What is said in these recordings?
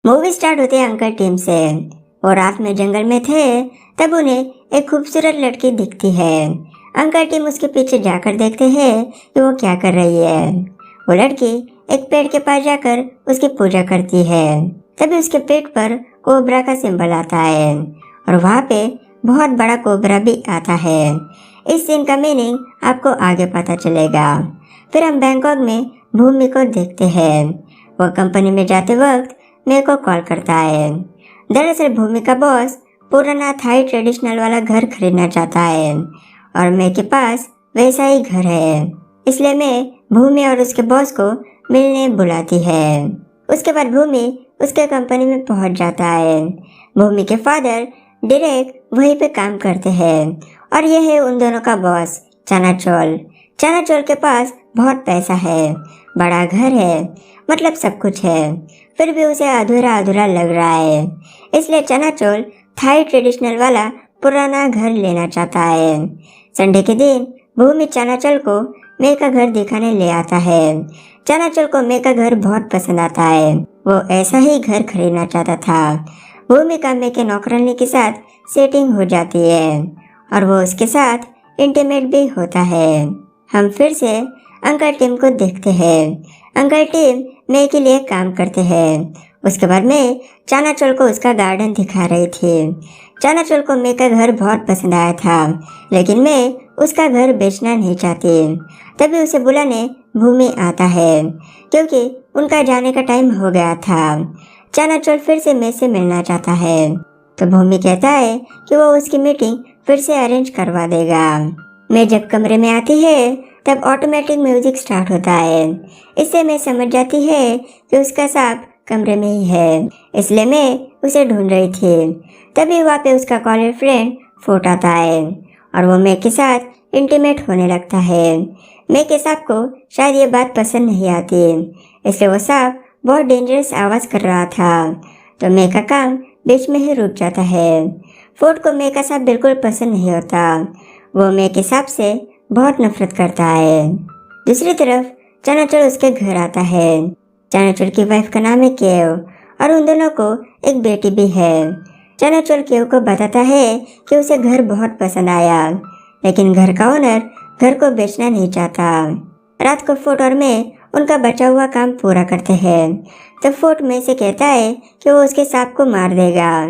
Movie start होते हैं uncle team से। वो रात में जंगल में थे, तब उन्हें एक खूबसूरत लड़की दिखती है। अंकल टीम उसके पीछे जाकर देखते हैं कि वो क्या कर रही है। वो लड़की एक पेड़ के पास जाकर उसकी पूजा करती है। तभी उसके पेट पर कोबरा का सिंबल आता है और वहाँ पे बहुत बड़ा कोबरा भी आता है। इस सीन का मीनिंग आपको आगे पता चलेगा। फिर हम बैंकॉक में भूमि को देखते हैं। वो कंपनी में जाते वक्त मेरे को कॉल करता है। दरअसल भूमि का बॉस पुराना थाई ट्रेडिशनल वाला घर खरीदना चाहता है और मेरे के पास वैसा ही घर है, इसलिए मैं भूमि और उसके बॉस को मिलने बुलाती है। उसके बाद भूमि उसके कंपनी में पहुंच जाता है। भूमि के फादर डायरेक्ट वहीं पे काम करते हैं और यह है उन दोनों का बॉस चनाचोल। चनाचोल के पास बहुत पैसा है, बड़ा घर है, मतलब सब कुछ है, फिर भी उसे अधूरा अधूरा लग रहा है। इसलिए चनाचोल थाई ट्रेडिशनल वाला पुराना घर लेना चाहता है। संडे के दिन भूमि चनाचोल को मे का घर दिखाने ले आता है। चनाचोल को मे का घर बहुत पसंद आता है। वो ऐसा ही घर खरीदना चाहता था। भूमि का मे के नौकरानी के साथ सेटिंग हो जाती है और वो उसके साथ इंटीमेट भी होता है। हम फिर से अंकल टीम को देखते हैं। अंकल टीम मे के लिए काम करते हैं। उसके बाद मैं चनाचोल को उसका गार्डन दिखा रही थी। चनाचोल को मे का घर बहुत पसंद आया था, लेकिन मैं उसका घर बेचना नहीं चाहती। तभी उसे बुलाने भूमि आता है, क्योंकि उनका जाने का टाइम हो गया था। चनाचोल फिर से मे से मिलना चाहता है, तो भूमि कहता है कि वो उसकी मीटिंग फिर से अरेंज करवा देगा। मैं जब कमरे में आती है तब ऑटोमेटिक म्यूजिक स्टार्ट होता है। इससे मैं समझ जाती है कि उसका सांप कमरे में ही है, इसलिए मैं उसे ढूंढ रही थी। तभी वहाँ पे उसका कॉलेज फ्रेंड फोर्ट आता है और वो मे के साथ इंटीमेट होने लगता है। मे के सांप को शायद ये बात पसंद नहीं आती, इसलिए वो सांप बहुत डेंजरस आवाज़ कर रहा था, तो मे का काम बीच में ही रुक जाता है। फोर्ट को मे का सांप बिल्कुल पसंद नहीं होता। वो मे के सांप से बहुत नफरत करता है। दूसरी तरफ चनाचोल उसके घर आता है। चनाचोल की वाइफ का नाम है केव और उन दोनों को एक बेटी भी है। चनाचोल केव को बताता है कि उसे घर बहुत पसंद आया, लेकिन घर का ओनर घर को बेचना नहीं चाहता। रात को फोर्ट और मैं उनका बचा हुआ काम पूरा करते हैं। तो फोर्ट में से कहता है कि वो उसके सांप को मार देगा,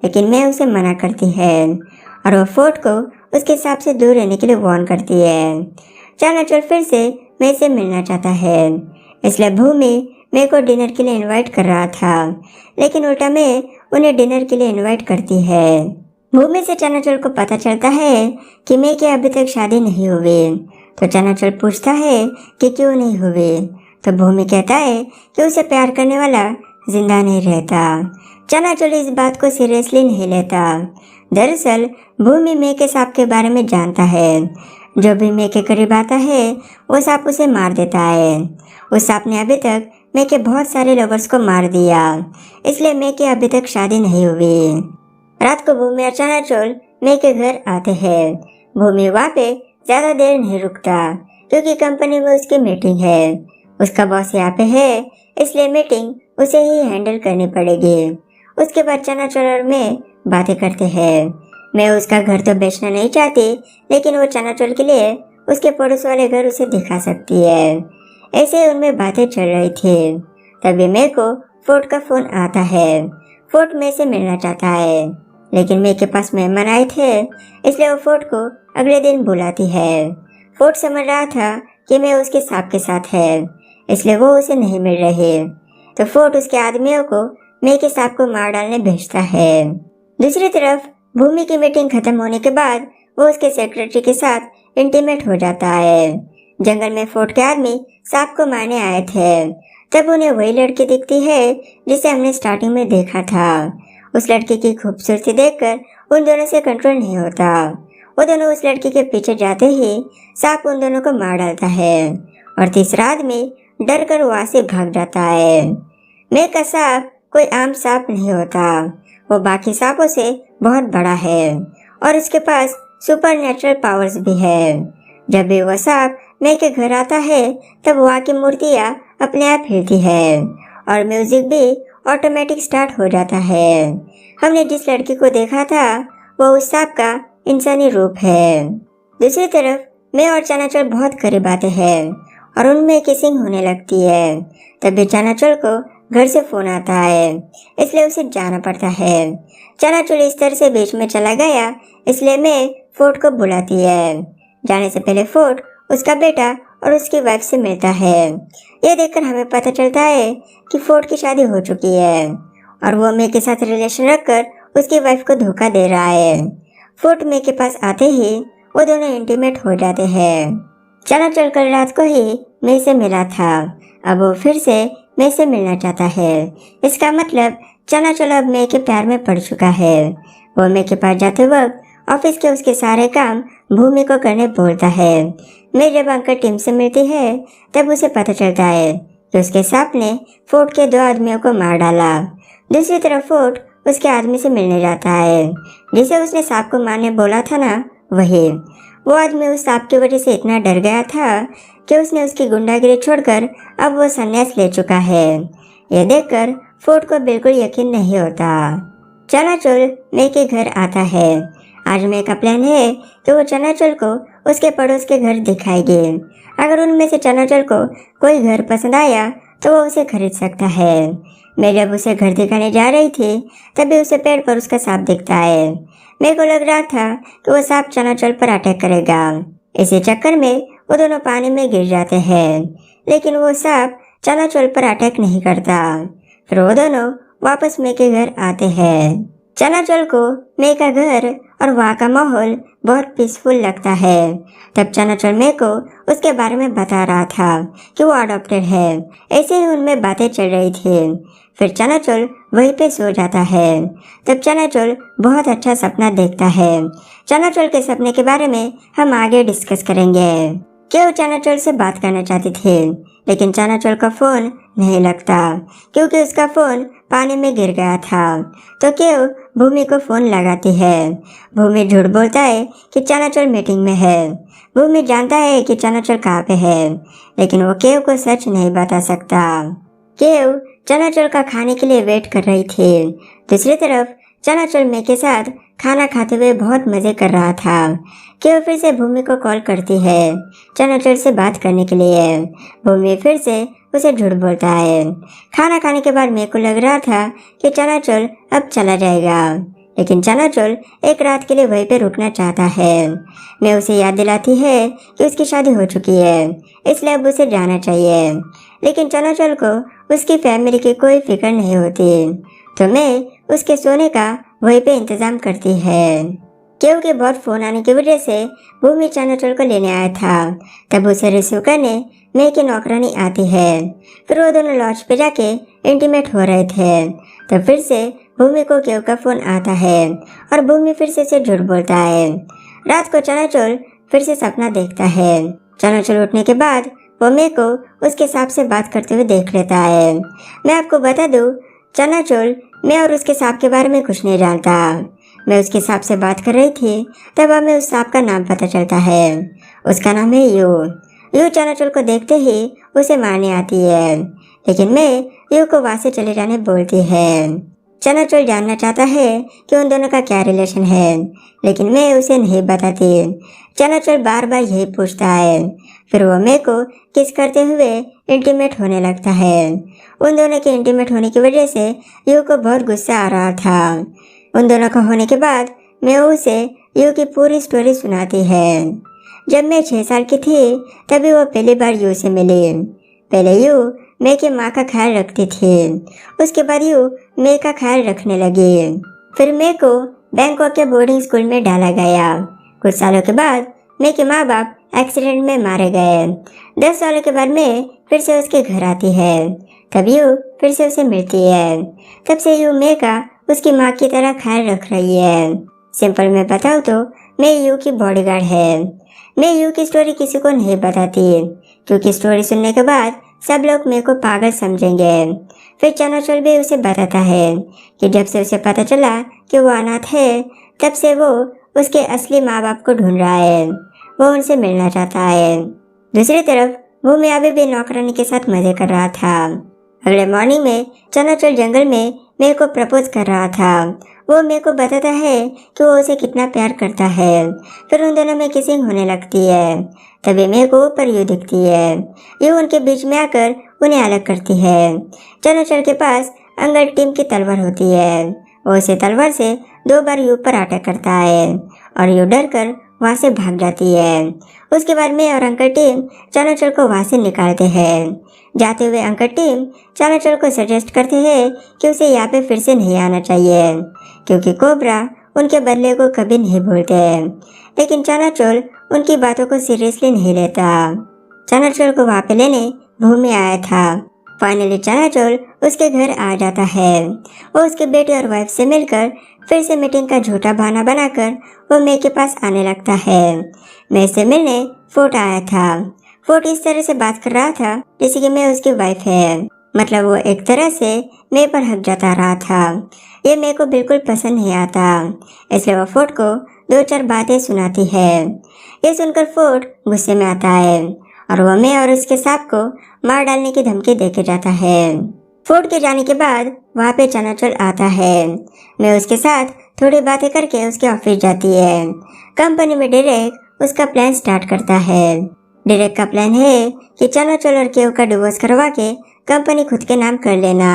लेकिन मैं उसे मना करती है और वो फोर्ट को उसके सांप से दूर रहने के लिए वार्न करती है। चनाचोल फिर से मैं से मिलना चाहता है, इसलिए भूमि मेरे को डिनर के लिए इनवाइट कर रहा था, लेकिन उल्टा मैं उन्हें डिनर के लिए इनवाइट करती है। भूमि से चनाचोल को पता चलता है कि मैं के अभी तक शादी नहीं हुई, तो चनाचोल पूछता है कि क्यों नहीं हुई, तो भूमि कहता है कि उसे प्यार करने वाला जिंदा नहीं रहता। चनाचोल इस बात को सीरियसली नहीं लेता। दरअसल भूमि मे के सांप के बारे में जानता है। जो भी मे के करीब आता है वो सांप उसे मार देता है। उस सांप ने अभी तक मे के बहुत सारे लवर्स को मार दिया, इसलिए मे के अभी तक शादी नहीं हुई। रात को भूमि और चनाचोल मे के घर आते हैं। भूमि वहाँ पे ज्यादा देर नहीं रुकता, क्योंकि कंपनी में उसकी मीटिंग है। उसका बॉस यहाँ पे है, इसलिए मीटिंग उसे ही हैंडल करनी पड़ेगी। उसके बाद चनाचोल और मैं बातें करते हैं। मैं उसका घर तो बेचना नहीं चाहती, लेकिन वो चनाचोल के लिए उसके पड़ोस वाले घर उसे दिखा सकती है। ऐसे उनमें बातें चल रही थी। तभी मेरे को फोर्ट का फोन आता है। फोर्ट में से मिलना चाहता है, लेकिन मेरे के पास मेहमान आए थे, इसलिए वो फोर्ट को अगले दिन बुलाती है। फोर्ट समझ रहा था कि मैं उसके सांप के साथ है, इसलिए वो उसे नहीं मिल रही, तो फोर्ट उसके आदमियों को मे के सांप को मार डालने भेजता है। दूसरी तरफ भूमि की मीटिंग खत्म होने के बाद वो उसके सेक्रेटरी के साथ इंटीमेट हो जाता है। जंगल में फोर्ट के आदमी सांप को मारने आए थे, तब उन्हें वही लड़की दिखती है जिसे हमने स्टार्टिंग में देखा था। उस लड़की की खूबसूरती देखकर उन दोनों से कंट्रोल नहीं होता। वो दोनों उस लड़की के पीछे जाते ही सांप उन दोनों को मार डालता है और तीसरा आदमी डर कर वहाँ से भाग जाता है। मे का सांप कोई आम सांप नहीं होता, वो बाकी सांपों से बहुत बड़ा है और उसके पास सुपर नेचुरल पावर्स भी है। जब भी वह सांप मे के घर आता है तब वहाँ की मूर्तियाँ अपने आप हिलती है और म्यूजिक भी ऑटोमेटिक स्टार्ट हो जाता है। हमने जिस लड़की को देखा था वो उस सांप का इंसानी रूप है। दूसरी तरफ मैं और चनाचूर बहुत करीब आते हैं और उनमें किसिंग होने लगती है। तभी चनाचूर को घर से फोन आता है, इसलिए उसे जाना पड़ता है। चनाचूर इस तरह से बीच में चला गया, इसलिए मैं फोर्ड को बुलाती है। जाने से पहले फोर्ड उसका बेटा और उसकी वाइफ से मिलता है। यह देखकर हमें पता चलता है कि फोर्ड की शादी हो चुकी है और वो मे के साथ रिलेशन रखकर उसकी वाइफ को धोखा दे रहा है। फोर्ड मे के पास आते ही वो दोनों इंटीमेट हो जाते हैं। चनाचूर कल रात को ही मे से मिला था, अब वो फिर से मे से मिलना चाहता है। इसका मतलब चनाचूर अब मे के प्यार में पड़ चुका है। वो मे के पास जाते वक्त ऑफिस के उसके सारे काम भूमि को करने बोलता है। मैं जब अंकल टीम से मिलती है तब उसे पता चलता है कि उसके सांप ने फोर्ड के 2 आदमियों को मार डाला। दूसरी तरफ फोर्ड उसके आदमी से मिलने जाता है जिसे उसने सांप को मारने बोला था ना, वही। वो आदमी उस सांप की वजह से इतना डर गया था कि उसने उसकी गुंडागिरी छोड़कर अब वो संन्यास ले चुका है। यह देखकर फोर्ड को बिल्कुल यकीन नहीं होता। चनाचूर मे के घर आता है। आज मे का प्लान है कि वो चनाचूर को उसके पड़ोस के घर दिखाएगी। अगर उनमें से चनाचूर को कोई घर पसंद आया तो वो उसे खरीद सकता है। मैं जब उसे घर दिखाने जा रही थी तभी उसे पेड़ पर उसका सांप दिखता है। मेरे को लग रहा था कि वो सांप चनाचूर पर अटैक करेगा। इसी चक्कर में वो दोनों पानी में गिर जाते हैं, लेकिन वो सांप चनाचूर पर अटैक नहीं करता। फिर वो दोनों वापस मे के घर आते हैं। चनाचूर को मे का घर और वहाँ का माहौल बहुत पीसफुल लगता है। तब चनाचूर मे को उसके बारे में बता रहा था कि वो अडॉप्टेड है। ऐसे ही उनमें बातें चल रही थी। फिर चनाचूर वहीं पे सो जाता है। तब चनाचूर बहुत अच्छा सपना देखता है। चनाचूर के सपने के बारे में हम आगे डिस्कस करेंगे। क्यों चनाचूर से बात करना चाहती थी, लेकिन चनाचूर का फोन नहीं लगता क्योंकि उसका फोन पानी में गिर गया था। तो क्यों भूमि को फोन लगाती है। भूमि झूठ बोलता है कि चनाचूर मीटिंग में है। भूमि जानता है कि चनाचूर कहाँ पे है, लेकिन वो केव को सच नहीं बता सकता। केव चनाचूर का खाने के लिए वेट कर रही थी। दूसरी तरफ चनाचूर मे के साथ खाना खाते हुए बहुत मजे कर रहा था। केव फिर से भूमि को कॉल करती है चनाचूर से बात करने के लिए। भूमि फिर से उसे झूठ बोलता है। खाना खाने के बाद मेरे को लग रहा था कि चनाचूर अब चला जाएगा, लेकिन चनाचूर एक रात के लिए वहीं पे रुकना चाहता है। मैं उसे याद दिलाती है कि उसकी शादी हो चुकी है, इसलिए अब उसे जाना चाहिए। लेकिन चनाचूर को उसकी फैमिली की कोई फिक्र नहीं होती, तो मैं उसके सोने का वहीं पे इंतजाम करती है। क्योंकि बहुत फोन आने की वजह से भूमि चनाचूर को लेने आया था। तब उसे रिसीव करने मे की नौकरानी आती है। फिर वो दोनों लॉज पे जाके इंटीमेट हो रहे थे। तब फिर से भूमि को केव का फोन आता है और भूमि फिर से झूठ बोलता है। रात को चनाचूर फिर से सपना देखता है। चनाचूर उठने के बाद वो मे को उसके सांप से बात करते हुए देख लेता है। मैं आपको बता दूं, चनाचूर मैं और उसके सांप के बारे में कुछ नहीं जानता। मैं उसके सांप से बात कर रही थी तब हमें उस सांप का नाम पता चलता है। उसका नाम है यू। यू चनाचूर को देखते ही उसे मारने आती है, लेकिन मैं यू को वहाँ से चले जाने बोलती है। चनाचूर जानना चाहता है कि उन दोनों का क्या रिलेशन है, लेकिन मैं उसे नहीं बताती। चनाचूर बार बार यही पूछता है। फिर वो मे को किस करते हुए इंटीमेट होने लगता है। उन दोनों के इंटीमेट होने की वजह से यू को बहुत गुस्सा आ रहा था। उन दोनों का होने के बाद मैं उसे यू की पूरी स्टोरी सुनाती है। जब मैं 6 साल की थी तभी वो पहली बार यू से मिली। पहले यू मे की माँ का ख्याल रखती थी, उसके बाद यू मे का ख्याल रखने लगी। फिर मे को बैंकॉक के बोर्डिंग स्कूल में डाला गया। कुछ सालों के बाद मे के माँ बाप एक्सीडेंट में मारे गए। 10 सालों के बाद मे फिर से उसके घर आती है। तब यू फिर से उसे मिलती है। तब से यू मे का उसकी माँ की तरह ख्याल रख रही है। सिंपल में बताऊँ तो मैं यू की बॉडीगार्ड है। मैं यू की स्टोरी किसी को नहीं बताती क्योंकि स्टोरी सुनने के बाद सब लोग मेरे को पागल समझेंगे। फिर चनाचूर भी उसे बताता है कि जब से उसे पता चला कि वो अनाथ है तब से वो उसके असली माँ बाप को ढूंढ रहा है। वो उनसे मिलना चाहता है। दूसरी तरफ भूमि अभी भी नौकरानी के साथ मजे कर रहा था। अगले मॉर्निंग में चनाचूर जंगल में मेघ को प्रपोज कर रहा था। वो मेघ को बताता है कि वो उसे कितना प्यार करता है। फिर उन दोनों में किसिंग होने लगती है। तभी मेघ को ऊपर यू दिखती है। यू उनके बीच में आकर उन्हें अलग करती है। चनाचूर के पास अंकल टिम की तलवार होती है। वो उसे तलवार से 2 बार यू पर अटैक करता है और यू डर कर वहाँ से भाग जाती है। उसके बाद मैं और अंकल टिम चनाचूर को वहाँ से निकालते हैं। जाते हुए अंकल टिम चनाचूर को सजेस्ट करते हैं कि उसे यहाँ पे फिर से नहीं आना चाहिए, क्योंकि कोबरा उनके बदले को कभी नहीं भूलते। लेकिन चनाचूर उनकी बातों को सीरियसली नहीं लेता। चनाचूर को वहाँ पे लेने भूमि आया था। फाइनली चनाचूर उसके घर आ जाता है। वो उसके बेटे और वाइफ से मिलकर फिर से मीटिंग का झूठा बहाना बनाकर वो मे के पास आने लगता है। मे से मिलने फोर्ट आया था। फोर्ट इस तरह से बात कर रहा था जैसे कि मैं उसकी वाइफ है। मतलब वो एक तरह से मे पर हक जता रहा था। ये मे को बिल्कुल पसंद नहीं आता, इसलिए वो फोर्ट को 2-4 बातें सुनाती है। ये सुनकर फोर्ट गुस्से में आता है और वो मे और उसके सांप को मार डालने की धमकी देके जाता है। फोर्ट के जाने के बाद वहाँ पे चनाचूर आता है। मैं उसके साथ थोड़ी बातें करके उसके ऑफिस जाती है। कंपनी में डायरेक्ट उसका प्लान स्टार्ट करता है। डायरेक्ट का प्लान है कि चनाचूर और केव का डिवोर्स करवा के कंपनी खुद के नाम कर लेना।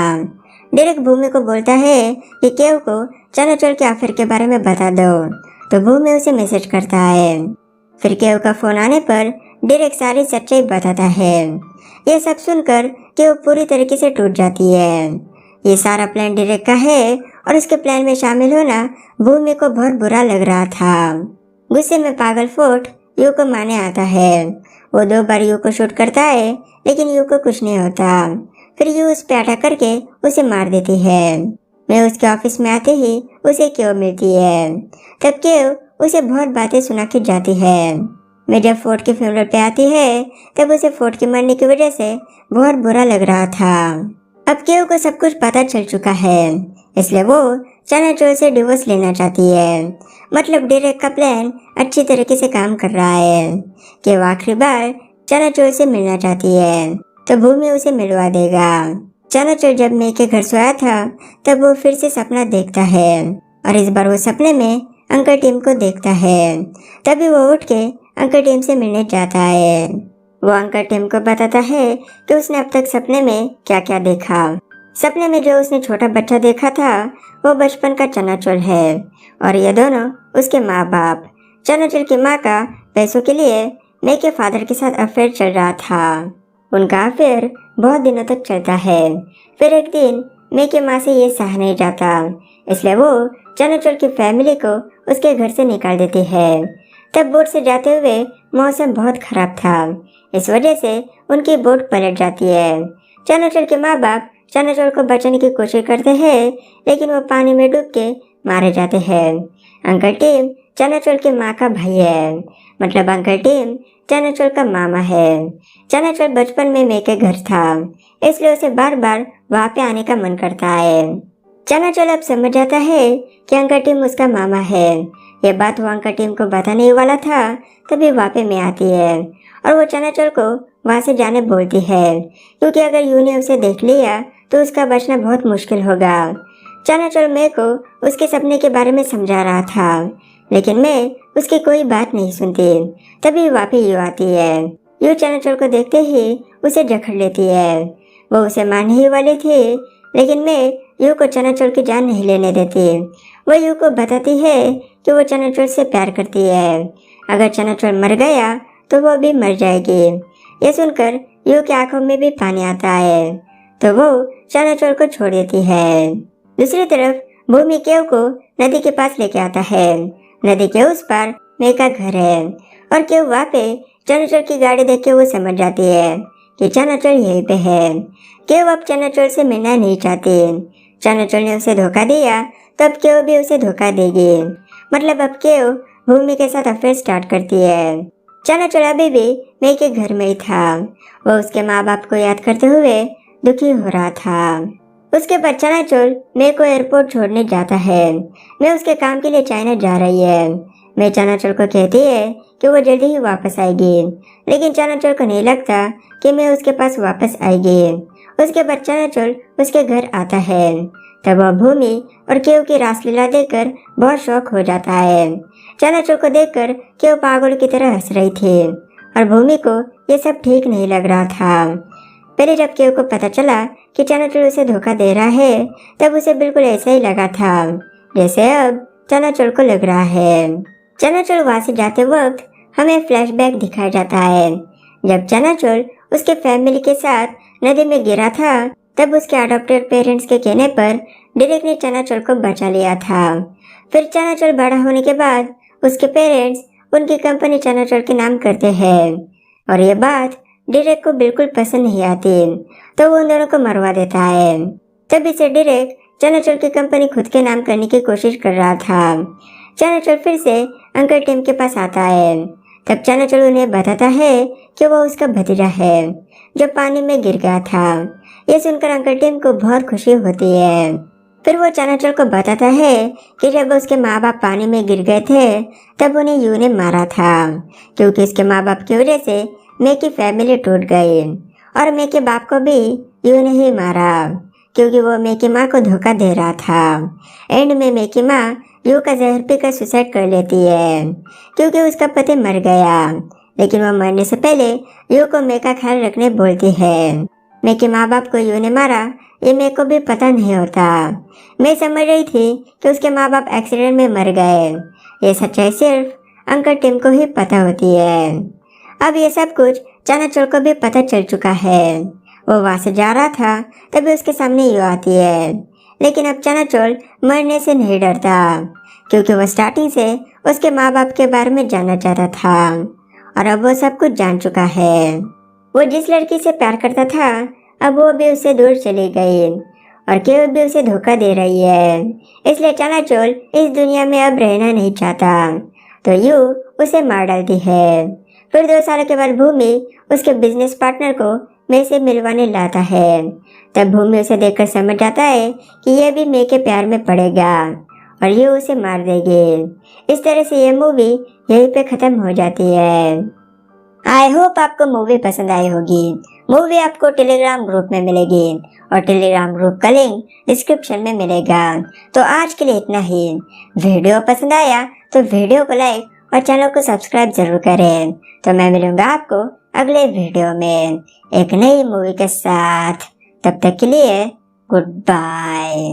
डायरेक्ट भूमि को बोलता है कि केव को चनाचूर के ऑफर के बारे में बता दो, तो भूमि उसे मैसेज करता है। फिर केव का फोन आने पर डायरेक्ट सारी सच्चाई बताता है। ये सब सुनकर केव पूरी तरीके से टूट जाती है। ये सारा प्लान डायरेक्ट का है और उसके प्लान में शामिल होना भूमि को बहुत बुरा लग रहा था। गुस्से में पागल फोर्ट यू को मारने आता है। वो 2 बार यू को शूट करता है, लेकिन यू को कुछ नहीं होता। फिर यू उस पे अटैक करके उसे मार देती है। मैं उसके ऑफिस में आते ही उसे केव मिलती है। तब केव उसे बहुत बातें सुना के जाती है। मैं जब फोर्ट के फ्यूनरल पे आती है तब उसे फोर्ट के मरने की वजह से बहुत बुरा लग रहा था। अब केव को सब कुछ पता चल चुका है, इसलिए वो चनाचूर से डिवोर्स लेना चाहती है। मतलब डायरेक्ट का प्लान अच्छी तरीके से काम कर रहा है कि वो आखिरी बार चनाचूर से मिलना चाहती है, तो भूमि उसे मिलवा देगा। चनाचूर जब मे के घर सोया था तब वो फिर से सपना देखता है और इस बार वो सपने में अंकल टिम को देखता है। तभी वो उठ के अंकल टिम से मिलने जाता है। वो अंकल टिम को बताता है कि उसने अब तक सपने में क्या क्या देखा। सपने में जो उसने छोटा बच्चा देखा था वो बचपन का चनाचूर है और ये दोनों उसके माँ बाप। चनाचूर की माँ का पैसों के लिए मे के फादर के साथ अफेयर चल रहा था। उनका अफेयर बहुत दिनों तक चलता है। फिर एक दिन मे की माँ से ये सह नहीं जाता, इसलिए वो चनाचूर की फैमिली को उसके घर से निकाल देती है। तब बोट से जाते हुए मौसम बहुत खराब था, इस वजह से उनकी बोट पलट जाती है। चनाचूर के माँ बाप चनाचूर को बचाने की कोशिश करते हैं, लेकिन वो पानी में डूब के मारे जाते हैं। अंकल टिम चनाचूर की माँ का भाई है, मतलब अंकल टिम चनाचूर का मामा है। चनाचूर बचपन में मे के घर था, इसलिए उसे बार बार वहाँ पे आने का मन करता है। चनाचूर अब समझ जाता है कि अंकल टिम उसका मामा है। ये बात वो अंकल टिम को बताने ही वाला था, तभी वहाँ पे मे आती है और वो चनाचूर को वहाँ से जाने बोलती है, क्योंकि अगर यू ने उसे देख लिया तो उसका बचना बहुत मुश्किल होगा। चनाचूर मे को उसके सपने के बारे में समझा रहा था, लेकिन मे उसकी कोई बात नहीं सुनती। तभी वहाँ पे यू आती है। यू चनाचूर को देखते ही उसे जकड़ लेती है। वो उसे मारने ही वाली थी, लेकिन मे यू को चनाचूर की जान नहीं लेने देती। वो यू को बताती है कि वो चनाचूर से प्यार करती है। अगर चनाचूर मर गया तो वो भी मर जाएगी। ये सुनकर यू की आंखों में भी पानी आता है, तो वो चनाचूर को छोड़ देती है। दूसरी तरफ भूमि केव को नदी के पास लेके आता है। नदी के उस पार मे का घर है और केव वहाँ पे चनाचूर की गाड़ी देख के वो समझ जाती है कि चनाचूर यहीं पे है। केव अब चनाचूर से मिलना नहीं चाहती। चनाचूर ने उसे धोखा दिया, तब केव भी उसे धोखा देगी। मतलब अब केव भूमि के साथ अफेयर स्टार्ट करती है। चनाचूर अभी भी मे के घर में ही था। वो उसके माँ बाप को याद करते हुए दुखी हो रहा था। उसके बाद चनाचूर मे को एयरपोर्ट छोड़ने जाता है। मे उसके काम के लिए चाइना जा रही है। मे चनाचूर को कहती है कि वो जल्दी ही वापस आएगी, लेकिन चनाचूर को नहीं लगता कि मे उसके पास वापस आएगी। उसके बाद चनाचुर उसके घर आता है। तब वह भूमि और केव की रासलीला देखकर बहुत शौक हो जाता है। चनाचुर को देखकर केव पागल की तरह हंस रही थी और भूमि को ये सब ठीक नहीं लग रहा था। पहले जब केव को पता चला कि चनाचुर उसे धोखा दे रहा है, तब उसे बिल्कुल ऐसा ही लगा था जैसे अब चनाचुर को लग रहा है। चनाचुर वहां से जाते वक्त हमें फ्लैशबैक दिखाया जाता है। जब चनाचुर उसके फैमिली के साथ नदी में गिरा था, तब उसके अडॉप्टेड पेरेंट्स के कहने पर डेरेक ने चनाचुर को बचा लिया था। फिर चनाचुर बड़ा होने के बाद उसके पेरेंट्स उनकी कंपनी चनाचुर के नाम करते हैं और ये बात डेरेक को बिल्कुल पसंद नहीं आती, तो वो उन दोनों को मरवा देता है। तभी से डेरेक चनाचुर की कंपनी खुद के नाम करने की कोशिश कर रहा था। चनाचुर फिर से अंकल टिम के पास आता है। तब चनाचुर उन्हें बताता है कि वो उसका भतीजा है जो पानी में गिर गया था। ये सुनकर अंकल टिम को बहुत खुशी होती है। फिर वो चनाचुर को बताता है कि जब उसके माँ बाप पानी में गिर गए थे, तब उन्हें यू ने मारा था, क्योंकि उसके माँ बाप की वजह से मे की फैमिली टूट गई और मे के बाप को भी यू ने ही मारा, क्योंकि वो मे की माँ को धोखा दे रहा था। एंड में मे की माँ यू का जहर पीकर सुसाइड कर लेती है, क्योंकि उसका पति मर गया। लेकिन वो मरने से पहले यू को मे का ख्याल रखने बोलती है। मे के माँ बाप को यू ने मारा, ये मे को भी पता नहीं होता। मैं समझ रही थी कि उसके माँ बाप एक्सीडेंट में मर गए। ये सच्चाई सिर्फ अंकल टिम को ही पता होती है। अब ये सब कुछ चनाचुर को भी पता चल चुका है। वो वहाँ से जा रहा था, तभी उसके सामने यू आती है। लेकिन अब चनाचुर मरने से नहीं डरता, क्योंकि वो स्टार्टिंग से उसके माँ बाप के बारे में जानना चाहता था और अब वो सब कुछ जान चुका है। वो जिस लड़की से प्यार करता था, अब वो भी उससे दूर चली गई और केव भी उसे धोखा दे रही है। इसलिए चनाचुर इस दुनिया में अब रहना नहीं चाहता, तो यू उसे मार डालती है। फिर 2 साल के बाद भूमि उसके बिजनेस पार्टनर को मे से मिलवाने लाता है। तब भूमि उसे देखकर समझ जाता है कि यह भी मे के प्यार में पड़ेगा और ये उसे मार देगी। इस तरह से ये मूवी यहीं पे खत्म हो जाती है। आई होप आपको मूवी पसंद आई होगी। मूवी आपको टेलीग्राम ग्रुप में मिलेगी और टेलीग्राम ग्रुप का लिंक डिस्क्रिप्शन में मिलेगा। तो आज के लिए इतना ही। वीडियो पसंद आया तो वीडियो को लाइक और चैनल को सब्सक्राइब जरूर करें। तो मैं मिलूंगा आपको अगले वीडियो में एक नई मूवी के साथ। तब तक के लिए गुड बाय।